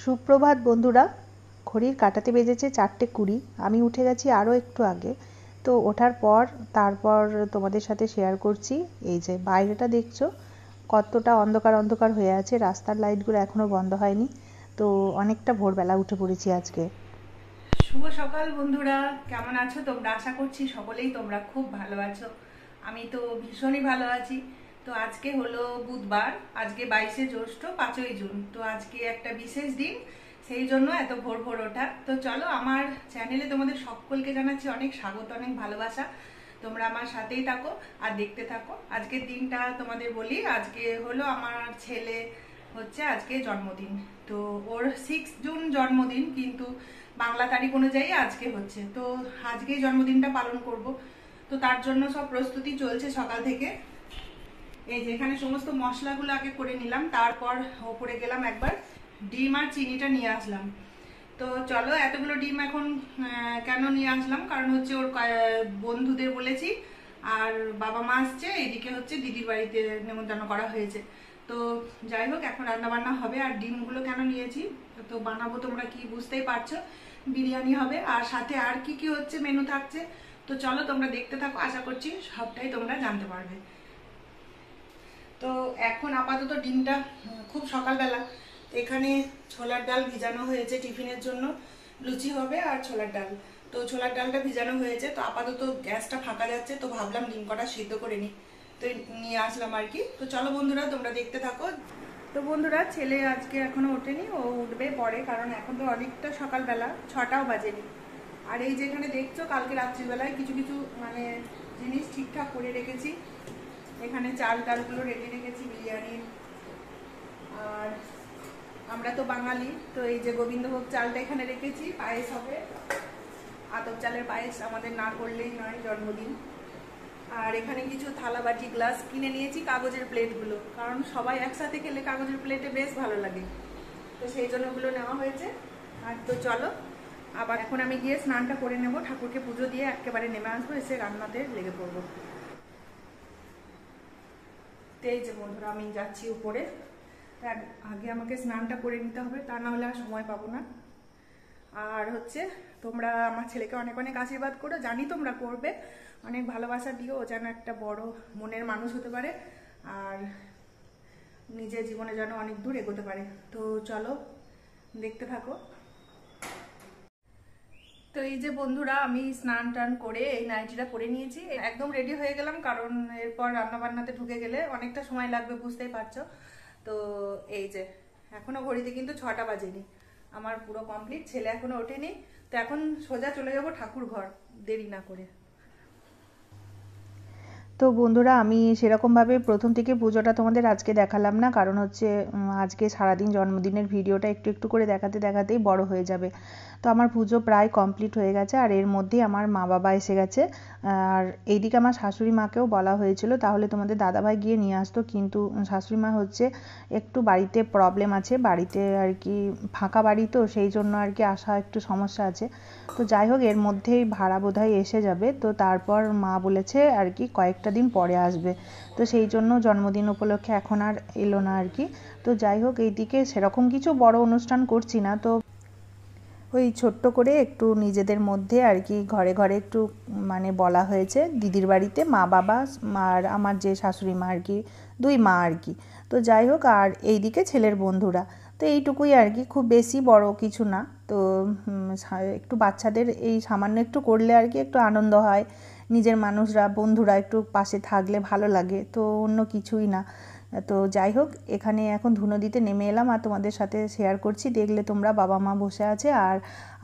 সুপ্রভাত বন্ধুরা। ঘড়ির কাঁটাতে বেজেছে 4:20। আমি উঠে গেছি আরও একটু আগে। তো ওঠার পর তারপর তোমাদের সাথে শেয়ার করছি। এই যে বাইরেটা দেখছো কতটা অন্ধকার অন্ধকার হয়ে আছে, রাস্তার লাইটগুলো এখনও বন্ধ হয়নি। তো অনেকটা ভোরবেলা উঠে পড়েছি আজকে। শুভ সকাল বন্ধুরা, কেমন আছো তোমরা? আশা করছি সকলেই তোমরা খুব ভালো আছো। আমি তো ভীষণই ভালো আছি। তো আজকে হলো বুধবার, আজকে 22শে জ্যৈষ্ঠ, 5ই জুন। তো আজকে একটা বিশেষ দিন, সেই জন্য এত ভোর ভোর ওঠা। তো চলো, আমার চ্যানেলে তোমাদের সকলকে জানাচ্ছি অনেক স্বাগত, অনেক ভালোবাসা। তোমরা আমার সাথেই থাকো আর দেখতে থাকো। আজকের দিনটা তোমাদের বলি, আজকে হলো আমার ছেলে হচ্ছে আজকে জন্মদিন। তো ওর 6 জুন জন্মদিন, কিন্তু বাংলা তারিখ অনুযায়ী আজকে হচ্ছে। তো আজকেই জন্মদিনটা পালন করব। তো তার জন্য সব প্রস্তুতি চলছে সকাল থেকে। এই যে এখানে সমস্ত মশলাগুলো আগে করে নিলাম, তারপর ওপরে গেলাম একবার ডিম আর চিনিটা নিয়ে আসলাম। তো চলো, এতগুলো ডিম এখন কেন নিয়ে আসলাম, কারণ হচ্ছে ওর বন্ধুদের বলেছি, আর বাবা মা আসছে, এদিকে হচ্ছে দিদির বাড়িতে নেমন্তন্ন করা হয়েছে। তো যাই হোক, এখন রান্না বান্না হবে। আর ডিমগুলো কেন নিয়েছি তো বানাবো, তোমরা কি বুঝতেই পারছো, বিরিয়ানি হবে। আর সাথে আর কি কি হচ্ছে, মেনু থাকছে। তো চলো তোমরা দেখতে থাকো, আশা করছি সবটাই তোমরা জানতে পারবে। তো এখন আপাতত ডিমটা খুব সকালবেলা, এখানে ছোলার ডাল ভিজানো হয়েছে টিফিনের জন্য, লুচি হবে আর ছোলার ডাল। তো ছোলার ডালটা ভিজানো হয়েছে, তো আপাতত গ্যাসটা ফাঁকা যাচ্ছে, তো ভাবলাম ডিম কটা সিদ্ধ করে নিই, তো নিয়ে আসলাম আর কি। তো চলো বন্ধুরা, তোমরা দেখতে থাকো। তো বন্ধুরা, ছেলে আজকে এখনো ওঠেনি, ও উঠবে পরে, কারণ এখন তো অনেকটা সকালবেলা, 6টাও বাজেনি। আর এই যেখানে দেখছো, কালকে রাত্রিবেলায় কিছু কিছু মানে জিনিস ঠিকঠাক করে রেখেছি। এখানে চাল টালগুলো রেডি রেখেছি বিরিয়ানির। আর আমরা তো বাঙালি, তো এই যে গোবিন্দভোগ চালটা এখানে রেখেছি, পায়েস হবে। আতপ চালের পায়েস আমাদের না করলেই নয় জন্মদিন। আর এখানে কিছু থালা বাটি গ্লাস কিনে নিয়েছি, কাগজের প্লেটগুলো, কারণ সবাই একসাথে খেলে কাগজের প্লেটে বেশ ভালো লাগে, তো সেই জন্য ওগুলো নেওয়া হয়েছে। আর তো চলো, আবার এখন আমি গিয়ে স্নানটা করে নেব, ঠাকুরকে পুজো দিয়ে একেবারে নেমে আসবো, এসে রান্নাতে লেগে পড়বো। এই যে বন্ধুরা, আমি যাচ্ছি উপরে। আগে আমাকে স্নানটা করে নিতে হবে, তা না হলে আর সময় পাবো না। আর হচ্ছে, তোমরা আমার ছেলেকে অনেক অনেক আশীর্বাদ করো, জানি তোমরা করবে। অনেক ভালোবাসা দিও, ও যেন একটা বড় মনের মানুষ হতে পারে, আর নিজের জীবনে যেন অনেক দূর এগোতে পারে। তো চলো, দেখতে থাকো। তো এই যে বন্ধুরা, আমি স্নান টান করে এই নাইটিটা পরে নিয়েছি, একদম রেডি হয়ে গেলাম, কারণ এরপর রান্না বান্নাতে ঢুকে গেলে অনেকটা সময় লাগবে, বুঝতেই পারছো। তো এই যে এখনো ঘড়িতে কিন্তু 6টা বাজেনি, আমার পুরো কমপ্লিট, ছেলে এখনো ওঠেনি। তো এখন সোজা চলে যাব ঠাকুর ঘর, দেরি না করে। তো বন্ধুরা, আমি সেরকমভাবে প্রথম থেকে পুজোটা তোমাদের আজকে দেখালাম না, কারণ হচ্ছে আজকে সারাদিন জন্মদিনের ভিডিওটা একটু একটু করে দেখাতে দেখাতেই বড় হয়ে যাবে। তো আমার পুজো প্রায় কমপ্লিট হয়ে গেছে, আর এর মধ্যেই আমার মা বাবা এসে গেছে। আর এইদিকে আমার শাশুড়ি মাকেও বলা হয়েছিল তাহলে তোমাদের দাদাভাই গিয়ে নিয়ে আসতো, কিন্তু শাশুড়ি মা হচ্ছে একটু বাড়িতে প্রবলেম আছে, বাড়িতে আর কি ফাঁকা বাড়ি, তো সেই জন্য আর কি আসা একটু সমস্যা আছে। তো যাই হোক, এর মধ্যেই ভাড়া বোধহয় এসে যাবে, তো তারপর মা বলেছে আর কি কয়েকটা দিন পরে আসবে। তো সেই জন্য জন্মদিন উপলক্ষে এখন আর এলো না আর কি। তো যাই হোক, এইদিকে সেরকম কিছু বড় অনুষ্ঠান করছি না, তো ওই ছোট্ট করে একটু নিজেদের মধ্যে আর কি ঘরে ঘরে একটু মানে বলা হয়েছে, দিদির বাড়িতে মা বাবা আর আমার যে শাশুড়ি মা আর কি, দুই মা আর কি। তো যাই হোক, আর এইদিকে ছেলের বন্ধুরা। তো এইটুকুই আর কি, খুব বেশি বড় কিছু না। তো একটু বাচ্চাদের এই সামান্য একটু করলে আর কি একটু আনন্দ হয়, নিজের মানুষরা বন্ধুরা একটু পাশে থাকলে ভালো লাগে, তো অন্য কিছুই না। তো যাই হোক, এখানে এখন ধুনো দিতে নেমে এলাম আর তোমাদের সাথে শেয়ার করছি। দেখলে তোমরা, বাবা মা বসে আছে, আর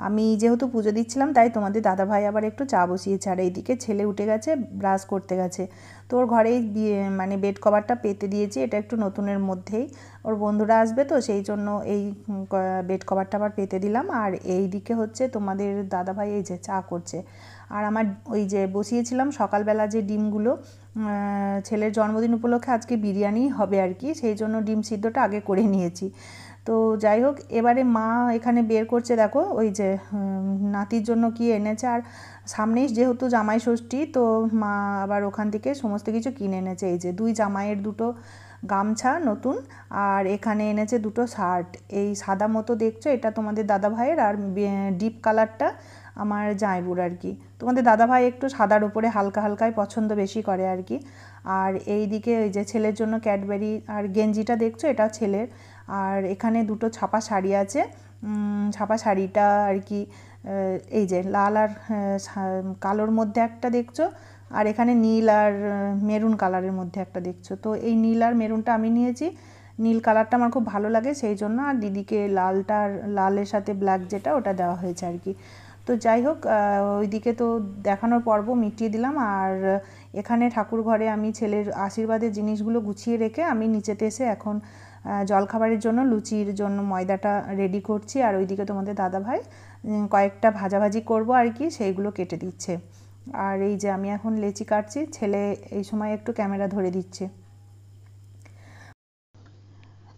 আমি যেহেতু পুজো দিচ্ছিলাম তাই তোমাদের দাদাভাই আবার একটু চা বসিয়েছে, আর এইদিকে ছেলে উঠে গেছে, ব্রাশ করতে গেছে। তো ওর ঘরেই মানে বেড কভারটা পেতে দিয়েছি, এটা একটু নতুনের মধ্যেই, ওর বন্ধুরা আসবে তো সেই জন্য এই বেড কভারটা আবার পেতে দিলাম। আর এই দিকে হচ্ছে তোমাদের দাদাভাই এই যে চা করছে। আর আমার ওই যে বসিয়েছিলাম সকালবেলা যে ডিমগুলো, ছেলের জন্মদিন উপলক্ষে আজকে বিরিয়ানি হবে আর কি, সেই জন্য ডিম সিদ্ধটা আগে করে নিয়েছি। তো যাই হোক, এবারে মা এখানে বের করছে, দেখো ওই যে নাতির জন্য কি এনেছে। আর সামনেই যেহেতু জামাই ষষ্ঠী, তো মা আবার ওখান থেকে সমস্ত কিছু কিনে এনেছে। এই যে দুই জামাইয়ের দুটো গামছা নতুন, আর এখানে এনেছে দুটো শার্ট। এই সাদা মতো দেখছো এটা তোমাদের দাদা ভাইয়ের, আর ডিপ কালারটা আমার জামাইবুর আর কি। তোমাদের দাদা ভাই একটু সাদার উপরে হালকা হালকাই পছন্দ বেশি করে আর কি। আর এই দিকে ওই যে ছেলের জন্য ক্যাডবেরি, আর গেঞ্জিটা দেখছো এটা ছেলের। আর এখানে দুটো ছাপা শাড়ি আছে, ছাপা শাড়িটা আর কি এই যে লাল আর কালোর মধ্যে একটা দেখছো, আর এখানে নীল আর মেরুন কালারের মধ্যে একটা দেখছো। তো এই নীল আর মেরুনটা আমি নিয়েছি, নীল কালারটা আমার খুব ভালো লাগে সেই জন্য, আর দিদিকে লালের সাথে ব্ল্যাক যেটা ওটা দেওয়া হয়েছে আর কি। তো যাই হোক, ওইদিকে তো দেখানোর পর্ব মিটিয়ে দিলাম। আর এখানে ঠাকুর ঘরে আমি ছেলের আশীর্বাদের জিনিসগুলো গুছিয়ে রেখে আমি নিচেতে এসে এখন জলখাবারের জন্য লুচির জন্য ময়দাটা রেডি করছি। আর ওইদিকে তোমাদের দাদাভাই কয়েকটা ভাজাভাজি করব আর কি, সেইগুলো কেটে দিচ্ছে। আর এই যে আমি এখন লেচি কাটছি, ছেলে এই সময় একটু ক্যামেরা ধরে দিচ্ছে।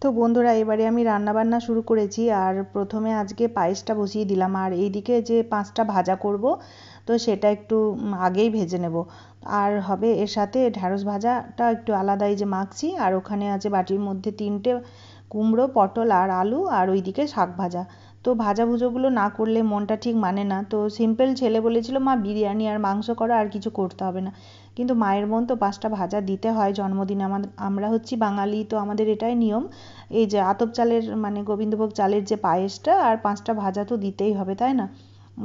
তো বন্ধুরা এবারে আমি রান্নাবান্না শুরু করেছি, আর প্রথমে আজকে পায়েসটা বসিয়ে দিলাম। আর এইদিকে যে 5টা ভাজা করব, তো সেটা একটু আগেই ভেজে নেব। আর হবে এর সাথে ঢ্যাঁড়স ভাজাটা একটু আলাদাই যে মাখছি, আর ওখানে আছে বাটির মধ্যে 3টে কুমড়ো, পটল আর আলু, আর ওইদিকে শাক ভাজা। তো ভাজাভুজোগুলো না করলে মনটা ঠিক মানে না। তো সিম্পল ছেলে বলেছিল মা বিরিয়ানি আর মাংস করো, আর কিছু করতে হবে না। কিন্তু মায়ের মন তো 5টা ভাজা দিতে হয় জন্মদিনে, আমরা হচ্ছি বাঙালি, তো আমাদের এটাই নিয়ম। এই যে আতপ চালের মানে গোবিন্দভোগ চালের যে পায়েসটা, আর 5টা ভাজা তো দিতেই হবে, তাই না?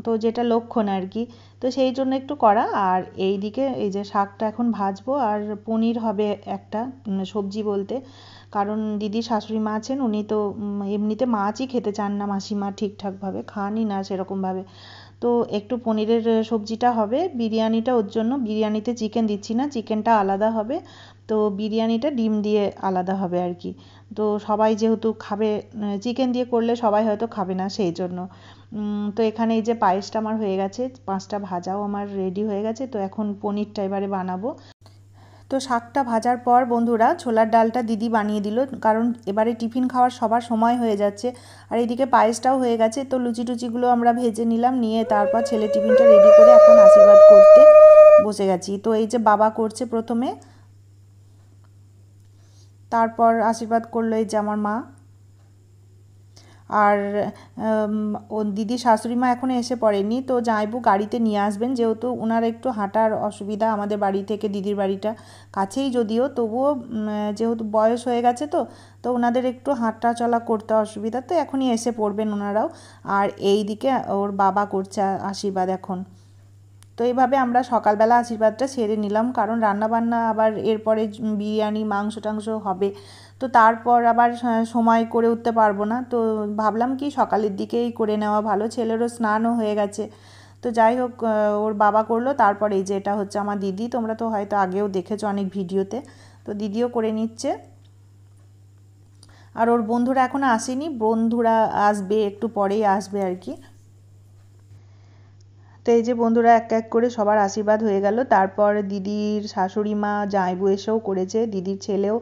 তো যেটা লক্ষণ আর কি। তো সেই জন্য একটু করা। আর এই দিকে এই যে শাকটা এখন ভাজবো, আর পনির হবে একটা সবজি বলতে, কারণ দিদির শাশুড়ি মা আছেন, উনি তো এমনিতে মাছই খেতে চান না, মাসিমা ঠিকঠাকভাবে খানই না সেরকমভাবে। তো একটু পনিরের সবজিটা হবে, বিরিয়ানিটা ওর জন্য, বিরিয়ানিতে চিকেন দিচ্ছি না, চিকেনটা আলাদা হবে। তো বিরিয়ানিটা ডিম দিয়ে আলাদা হবে আর কি। তো সবাই যেহেতু খাবে, চিকেন দিয়ে করলে সবাই হয়তো খাবে না সেই জন্য। তো এখানে এই যে পায়েসটা আমার হয়ে গেছে, 5টা ভাজাও আমার রেডি হয়ে গেছে। তো এখন পনিরটা এবারে বানাবো। তো শাকটা ভাজার পর বন্ধুরা ছোলার ডালটা দিদি বানিয়ে দিল, কারণ এবারে টিফিন খাওয়ার সবার সময় হয়ে যাচ্ছে। আর এইদিকে পায়েসটাও হয়ে গেছে। তো লুচি টুচিগুলো আমরা ভেজে নিলাম, নিয়ে তারপর ছেলে টিফিনটা রেডি করে এখন আশীর্বাদ করতে বসে গেছি। তো এই যে বাবা করছে প্রথমে, তারপর আশীর্বাদ করলো এই যে আমার মা। আর ও দিদি শাশুড়ি মা এখনও এসে পড়েনি, তো জামাইবু গাড়িতে নিয়ে আসবেন, যেহেতু ওনার একটু হাঁটার অসুবিধা। আমাদের বাড়ি থেকে দিদির বাড়িটা কাছেই যদিও, তবুও যেহেতু বয়স হয়ে গেছে তো তো ওনাদের একটু হাঁটা চলা করতে অসুবিধা, তো এখনই এসে পড়বেন ওনারাও। আর এই দিকে ওর বাবা করছে আশীর্বাদ এখন। তো এইভাবে আমরা সকালবেলা আশীর্বাদটা সেরে নিলাম, কারণ রান্নাবান্না আবার এরপরে বিরিয়ানি মাংস টাংস হবে, তো তারপর আবার সময় করে উঠতে পারবো না। তো ভাবলাম কি সকালের দিকেই করে নেওয়া ভালো, ছেলেরও স্নানও হয়ে গেছে। তো যাই হোক, ওর বাবা করলো, তারপর এই যে এটা হচ্ছে আমার দিদি, তোমরা তো হয়তো আগেও দেখেছো অনেক ভিডিওতে। তো দিদিও করে নিচ্ছে। আর ওর বন্ধুরা এখনও আসেনি, বন্ধুরা আসবে একটু পরেই আসবে আর কি। তো এই যে বন্ধুরা এক এক করে সবার আশীর্বাদ হয়ে গেল। তারপর দিদির শাশুড়ি মা জামাইবু এসেও করেছে, দিদির ছেলেও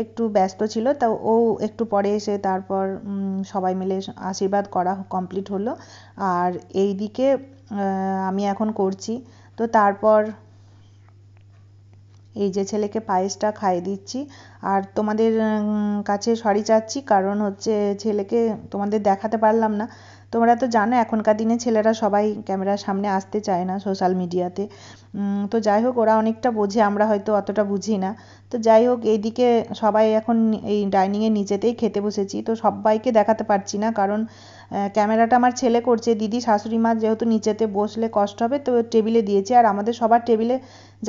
একটু ব্যস্ত ছিল, তা ও একটু পরে এসে তারপর সবাই মিলে আশীর্বাদ করা কমপ্লিট হলো। আর এই দিকে আমি এখন করছি। তো তারপর এই যে ছেলেকে পায়েসটা খাইয়ে দিচ্ছি। আর তোমাদের কাছে সরি চাচ্ছি, কারণ হচ্ছে ছেলেকে তোমাদের দেখাতে পারলাম না। তোমরা তো জানো এখনকার দিনে ছেলেরা সবাই ক্যামেরার সামনে আসতে চায় না সোশ্যাল মিডিয়াতে। তো যাই হোক, ওরা অনেকটা বোঝে, আমরা হয়তো অতটা বুঝি না। তো যাই হোক, এইদিকে সবাই এখন এই ডাইনিংয়ের নিচেতেই খেতে বসেছি। তো সবাইকে দেখাতে পারছি না, কারণ ক্যামেরাটা আমার ছেলে করছে। দিদি শাশুড়ি মা যেহেতু নিচেতে বসলে কষ্ট হবে, তো টেবিলে দিয়েছে, আর আমাদের সবার টেবিলে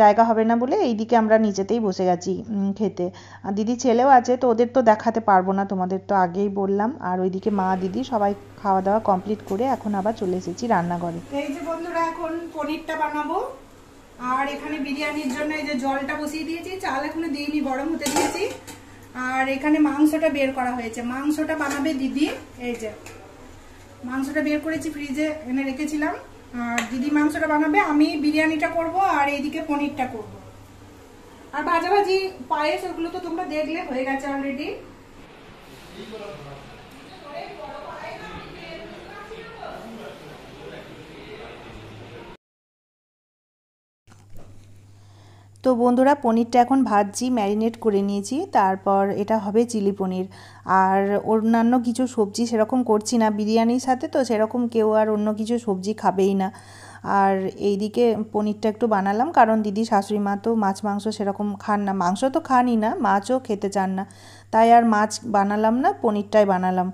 জায়গা হবে না বলে এইদিকে আমরা নিচেতেই বসে গেছি খেতে। আর দিদি ছেলেও আছে, তো ওদের তো দেখাতে পারবো না, তোমাদের তো আগেই বললাম। আর ওইদিকে মা দিদি সবাই খাওয়া দাওয়া কমপ্লিট করে এখন আবার চলে এসেছি রান্নাঘরে। এই যে বন্ধুরা এখন পনিরটা বানাবো। আর এখানে বিরিয়ানির জন্য এই যে জলটা বসিয়ে দিয়েছি, চাল এখনো দিইনি, গরম হতে দিয়েছি। আর এখানে মাংসটা বের করা হয়েছে, মাংসটা বানাবে দিদি। এই যে মাংসটা বের করেছি, ফ্রিজে এনে রেখেছিলাম। আর দিদি মাংসটা বানাবে, আমি বিরিয়ানিটা করব, আর এইদিকে পনিরটা করব। আর ভাজাভাজি পায়েস ওগুলো তো তোমরা দেখলে হয়ে গেছে অলরেডি। তো বন্ধুরা পনিরটা এখন ভাজছি, ম্যারিনেট করে নিয়েছি, তারপর এটা হবে চিলি পনির। আর অন্যান্য কিছু সবজি সেরকম করছি না, বিরিয়ানির সাথে তো সেরকম কেউ আর অন্য কিছু সবজি খাবেই না। আর এইদিকে পনিরটা একটু বানালাম, কারণ দিদি শাশুড়ি মা তো মাছ মাংস সেরকম খান না, মাংস তো খানই না, মাছও খেতে চান না, তাই আর মাছ বানালাম না, পনিরটাই বানালাম।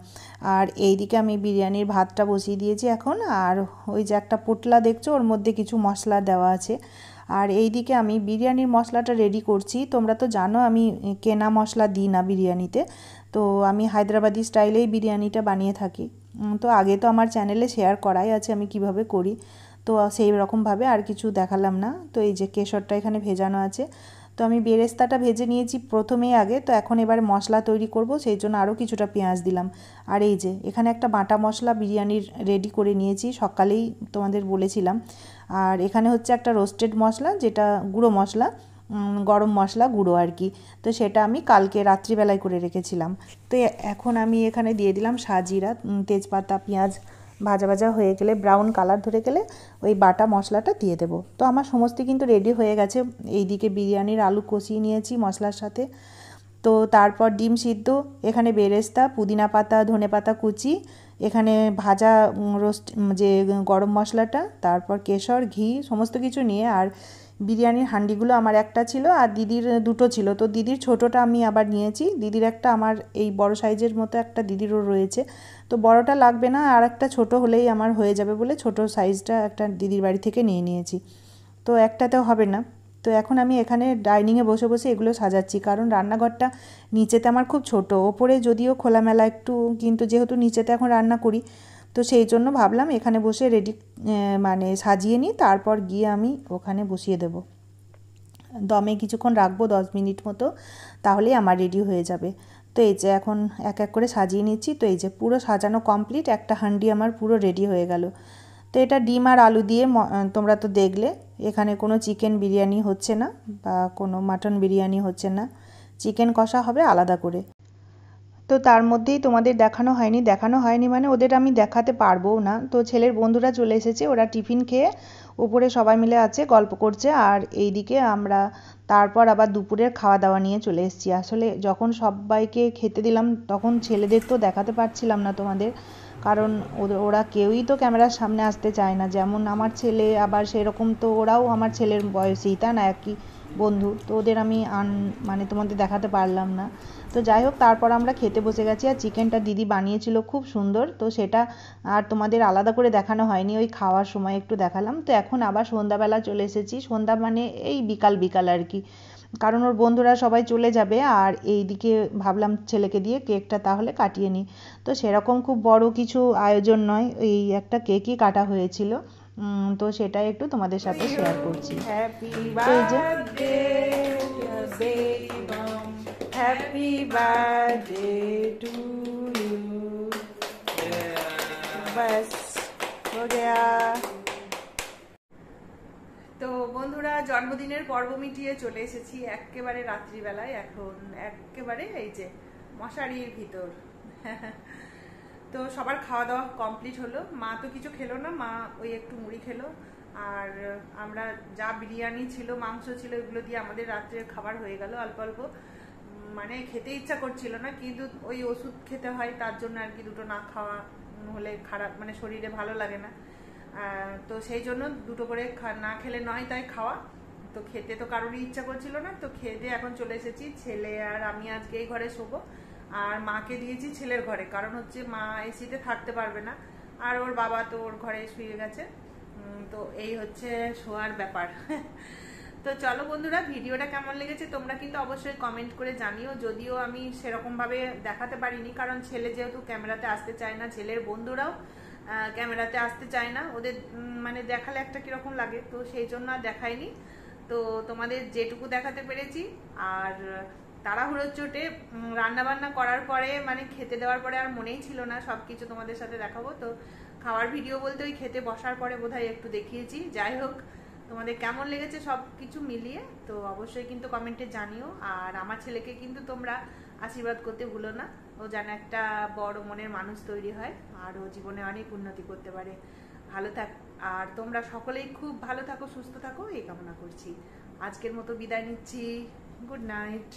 আর এইদিকে আমি বিরিয়ানির ভাতটা বসিয়ে দিয়েছি এখন। আর ওই যে একটা পোটলা দেখছো, ওর মধ্যে কিছু মশলা দেওয়া আছে। আর এইদিকে আমি বিরিয়ানির মশলাটা রেডি করছি। তোমরা তো জানো আমি কেনা মশলা দিই না বিরিয়ানিতে, তো আমি হায়দ্রাবাদি স্টাইলেই বিরিয়ানিটা বানিয়ে থাকি। তো আগে তো আমার চ্যানেলে শেয়ার করাই আছে আমি কিভাবে করি, তো সেই রকমভাবে আর কিছু দেখালাম না। তো এই যে কেশরটা এখানে ভেজানো আছে, তো আমি বেরেস্তাটা ভেজে নিয়েছি প্রথমেই আগে, তো এখন এবার মশলা তৈরি করব, সেই জন্য আরও কিছুটা পেঁয়াজ দিলাম। আর এই যে এখানে একটা বাটা মশলা বিরিয়ানির রেডি করে নিয়েছি, সকালেই তোমাদের বলেছিলাম। আর এখানে হচ্ছে একটা রোস্টেড মশলা, যেটা গুঁড়ো মশলা, গরম মশলা গুঁড়ো আর কি, তো সেটা আমি কালকে রাত্রিবেলায় করে রেখেছিলাম। তো এখন আমি এখানে দিয়ে দিলাম সাজিরা, তেজপাতা, পেঁয়াজ ভাজা ভাজা হয়ে গেলে, ব্রাউন কালার ধরে গেলে ওই বাটা মশলাটা দিয়ে দেবো। তো আমার সমস্ত কিন্তু রেডি হয়ে গেছে। এইদিকে বিরিয়ানির আলু কষিয়ে নিয়েছি মশলার সাথে, তো তারপর ডিম সিদ্ধ, এখানে বেরেস্তা, পুদিনা পাতা, ধনে পাতা কুচি, এখানে ভাজা রোস্ট যে গরম মশলাটা, তারপর কেশর, ঘি সমস্ত কিছু নিয়ে। আর বিরিয়ানির হাঁডিগুলো আমার একটা ছিল আর দিদির দুটো ছিল, তো দিদির ছোটোটা আমি আবার নিয়েছি, দিদির একটা, আমার এই বড় সাইজের মতো একটা দিদিরও রয়েছে, তো বড়টা লাগবে না, আর একটা ছোটো হলেই আমার হয়ে যাবে বলে ছোটো সাইজটা একটা দিদির বাড়ি থেকে নিয়ে নিয়েছি, তো একটাতেও হবে না। তো এখন আমি এখানে ডাইনিংয়ে বসে বসে এগুলো সাজাচ্ছি, কারণ রান্নাঘরটা নিচেতে আমার খুব ছোট, ওপরে যদিও খোলামেলা একটু, কিন্তু যেহেতু নিচেতে এখন রান্না করি, তো সেই জন্য ভাবলাম এখানে বসে রেডি মানে সাজিয়ে নিই, তারপর গিয়ে আমি ওখানে বসিয়ে দেব, দমে কিছুক্ষণ রাখবো 10 মিনিট মতো, তাহলেই আমার রেডি হয়ে যাবে। তো এই যে এখন এক এক করে সাজিয়ে নিচ্ছি। তো এই যে পুরো সাজানো কমপ্লিট, একটা হাঁডি আমার পুরো রেডি হয়ে গেল। তো এটা ডিম আর আলু দিয়ে, তোমরা তো দেখলে এখানে কোনো চিকেন বিরিয়ানি হচ্ছে না বা কোনো মাটন বিরিয়ানি হচ্ছে না, চিকেন কষা হবে আলাদা করে। তো তার মধ্যেই তোমাদের দেখানো হয়নি মানে ওদের আমি দেখাতে পারবও না। তো ছেলের বন্ধুরা চলে এসেছে, ওরা টিফিন খেয়ে উপরে সবাই মিলে আছে, গল্প করছে। আর এইদিকে আমরা তারপর আবার দুপুরের খাওয়া দাওয়া নিয়ে চলে এসেছি। আসলে যখন সবাইকে খেতে দিলাম তখন ছেলেদের তো দেখাতে পারছিলাম না তোমাদের, কারণ ওরা কেউই তো ক্যামেরার সামনে আসতে চায় না, যেমন আমার ছেলে, আবার সেরকম তো ওরাও আমার ছেলের বয়সী, তা না, একই বন্ধু, তো ওদের আমি মানে তোমাদের দেখাতে পারলাম না। তো যাই হোক, তারপর আমরা খেতে বসে গেছি। আর চিকেনটা দিদি বানিয়েছিল খুব সুন্দর, তো সেটা আর তোমাদের আলাদা করে দেখানো হয়নি, ওই খাওয়ার সময় একটু দেখালাম। তো এখন আবার সন্ধ্যাবেলা চলে এসেছি, সন্ধ্যা মানে এই বিকাল বিকাল আর কি, কারণ ওর বন্ধুরা সবাই চলে যাবে। আর এই দিকে ভাবলাম ছেলেকে দিয়ে কেকটা তাহলে কাটিয়ে নিই। তো সেরকম খুব বড় কিছু আয়োজন নয়, এই একটা কেকই কাটা হয়েছিল, তো সেটাই একটু তোমাদের সাথে শেয়ার করছি। তো এই যে হ্যাপি বার্থডে টু ইউ, বাস হো গয়া। তো বন্ধুরা, জন্মদিনের পর্ব মিটিয়ে চলে এসেছি একেবারে রাত্রিবেলায়, এখন একেবারে এই যে মশারির ভিতর। তো সবার খাওয়া দাওয়া কমপ্লিট হলো, মা তো কিছু খেলো না, মা ওই একটু মুড়ি খেলো। আর আমরা যা বিরিয়ানি ছিল, মাংস ছিল, এগুলো দিয়ে আমাদের রাত্রের খাবার হয়ে গেল অল্প অল্প, মানে খেতে ইচ্ছা করছিল না, কিন্তু ওই ওষুধ খেতে হয়, তার জন্য আর কি দুটো না খাওয়া হলে খারাপ, মানে শরীরে ভালো লাগে না, তো সেই জন্য দুটো করে না খেলে নয়, তাই খাওয়া। তো খেতে তো কারোরই ইচ্ছা করছিল না, তো খেতে এখন চলে এসেছি, ছেলে আর আমি আজকে এই ঘরে শোবো, আর মাকে দিয়েছি ছেলের ঘরে, কারণ হচ্ছে মা এসিতে থাকতে পারবে না, আর ওর বাবা তো ওর ঘরে শুয়ে গেছে। তো এই হচ্ছে শোয়ার ব্যাপার। তো চলো বন্ধুরা, ভিডিওটা কেমন লেগেছে তোমরা কিন্তু অবশ্যই কমেন্ট করে জানিও, যদিও আমি সেরকম ভাবে দেখাতে পারিনি, কারণ ছেলে যেহেতু ক্যামেরাতে আসতে চায় না, ছেলের বন্ধুরাও ক্যামেরাতে আসতে চায় না, ওদের মানে দেখালে একটা কিরকম লাগে, তো সেই জন্য আর দেখাইনি। তো তোমাদের যেটুকু দেখাতে পেরেছি, আর তাড়াহুড়োর চোটে রান্না বান্না করার পরে, মানে খেতে দেওয়ার পরে আর মনেই ছিল না সবকিছু তোমাদের সাথে দেখাবো। তো খাওয়ার ভিডিও বলতে ওই খেতে বসার পরে বোধহয় একটু দেখিয়েছি। যাই হোক, তোমাদের কেমন লেগেছে সব কিছু মিলিয়ে তো অবশ্যই কিন্তু কমেন্টে জানিও। আর আমার ছেলেকে কিন্তু তোমরা আশীর্বাদ করতে ভুলো না, ও যেন একটা বড় মনের মানুষ তৈরি হয়, আর ও জীবনে অনেক উন্নতি করতে পারে। ভালো থাক, আর তোমরা সকলেই খুব ভালো থাকো, সুস্থ থাকো, এই কামনা করছি। আজকের মতো বিদায় নিচ্ছি। Good night.